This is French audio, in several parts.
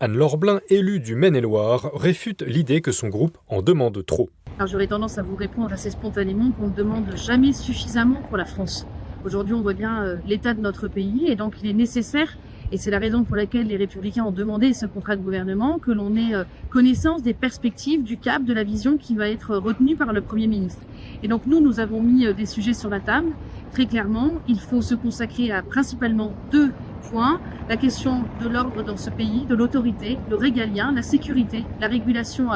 Anne-Laure Blin, élue du Maine-et-Loire, réfute l'idée que son groupe en demande trop. Alors j'aurais tendance à vous répondre assez spontanément qu'on ne demande jamais suffisamment pour la France. Aujourd'hui, on voit bien l'état de notre pays et donc il est nécessaire, et c'est la raison pour laquelle les Républicains ont demandé ce contrat de gouvernement, que l'on ait connaissance des perspectives, du cap, de la vision qui va être retenue par le Premier ministre. Et donc nous avons mis des sujets sur la table. Très clairement, il faut se consacrer à principalement deux points. La question de l'ordre dans ce pays, de l'autorité, le régalien, la sécurité, la régulation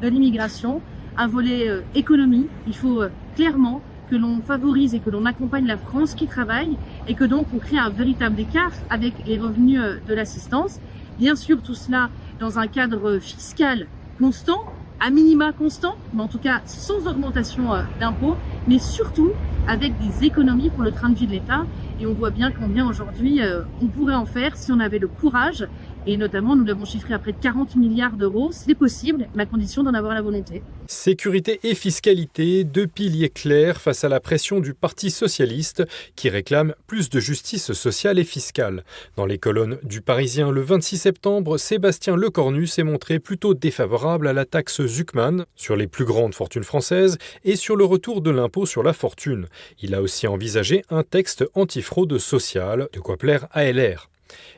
de l'immigration, un volet économie. Il faut clairement que l'on favorise et que l'on accompagne la France qui travaille et que donc on crée un véritable écart avec les revenus de l'assistance. Bien sûr, tout cela dans un cadre fiscal constant, à minima constant, mais en tout cas sans augmentation d'impôts, mais surtout avec des économies pour le train de vie de l'État. Et on voit bien combien aujourd'hui on pourrait en faire si on avait le courage. Et notamment, nous l'avons chiffré à près de 40 milliards d'euros. C'est possible, mais à condition d'en avoir la volonté. Sécurité et fiscalité, deux piliers clairs face à la pression du Parti socialiste qui réclame plus de justice sociale et fiscale. Dans les colonnes du Parisien le 26 septembre, Sébastien Lecornu s'est montré plutôt défavorable à la taxe Zuckman sur les plus grandes fortunes françaises et sur le retour de l'impôt sur la fortune. Il a aussi envisagé un texte antifraude sociale, de quoi plaire à LR.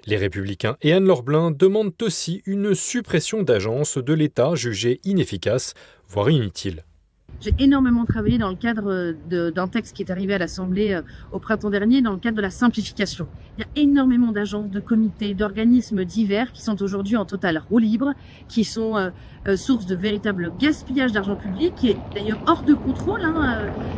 Les Républicains et Anne-Laure Blin demandent aussi une suppression d'agences de l'État jugées inefficaces, voire inutiles. J'ai énormément travaillé dans le cadre d'un texte qui est arrivé à l'Assemblée au printemps dernier, dans le cadre de la simplification. Il y a énormément d'agences, de comités, d'organismes divers qui sont aujourd'hui en totale roue libre, qui sont source de véritable gaspillage d'argent public, qui est d'ailleurs hors de contrôle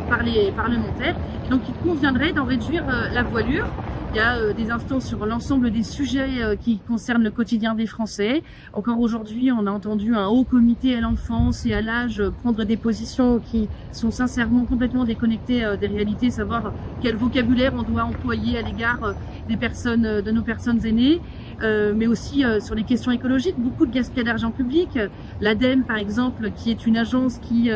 par les parlementaires. Et donc il conviendrait d'en réduire la voilure. Il y a des instances sur l'ensemble des sujets qui concernent le quotidien des Français. Encore aujourd'hui, on a entendu un haut comité à l'enfance et à l'âge prendre des positions qui sont sincèrement complètement déconnectées des réalités, savoir quel vocabulaire on doit employer à l'égard des personnes, de nos personnes aînées, mais aussi sur les questions écologiques, beaucoup de gaspillage d'argent public. L'ADEME, par exemple, qui est une agence qui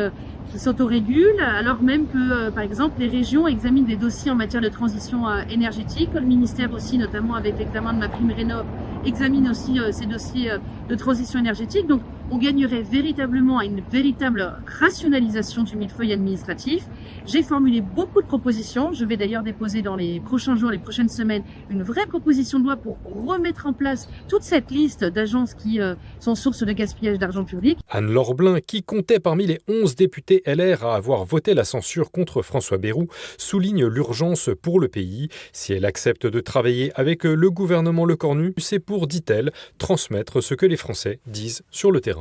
s'autorégule, alors même que, par exemple, les régions examinent des dossiers en matière de transition énergétique. Le ministère aussi, notamment avec l'examen de MaPrimeRénov', examine aussi ces dossiers de transition énergétique. Donc, on gagnerait véritablement à une véritable rationalisation du millefeuille administratif. J'ai formulé beaucoup de propositions. Je vais d'ailleurs déposer dans les prochains jours, les prochaines semaines, une vraie proposition de loi pour remettre en place toute cette liste d'agences qui sont source de gaspillage d'argent public. Anne-Laure Blin, qui comptait parmi les 11 députés LR à avoir voté la censure contre François Bayrou, souligne l'urgence pour le pays. Si elle accepte de travailler avec le gouvernement Lecornu, c'est pour, dit-elle, transmettre ce que les Français disent sur le terrain.